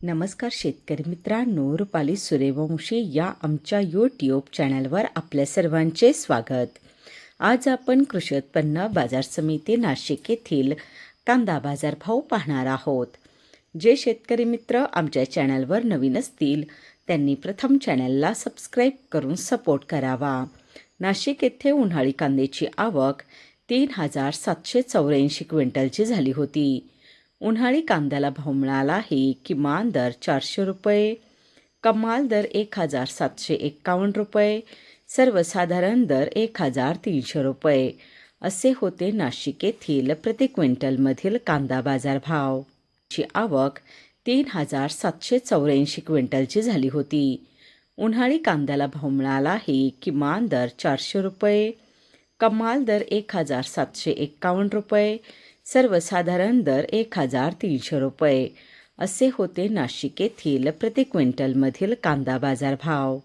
नमस्कार शेतकरी मित्रांनो, रुपाली सूर्यवंशी या आमच्या यूट्यूब चॅनलवर आपल्या सर्वांचे स्वागत. आज आपण कृषी उत्पन्न बाजार समिती नाशिक येथील कांदा बाजारभाव पाहणार आहोत. जे शेतकरी मित्र आमच्या चॅनलवर नवीन असतील त्यांनी प्रथम चॅनलला सबस्क्राईब करून सपोर्ट करावा. नाशिक येथे उन्हाळी कांद्याची आवक 3,784 क्विंटलची झाली होती. उन्हाळी कांद्याला भाव मिळाला आहे. किमान दर 400 रुपये, कमाल दर 1,751 रुपये, सर्वसाधारण दर 1,300 रुपये असे होते नाशिक येथील प्रति क्विंटलमधील कांदा बाजार भाव. ची आवक 3,784 क्विंटलची झाली होती. उन्हाळी कांद्याला भाव मिळाला आहे. किमान दर 400 रुपये, कमाल दर 1,751 रुपये, सर्वसाधारण दर 1,300 रुपये असे होते नाशिक येथील प्रति क्विंटलमधील कांदा बाजार भाव.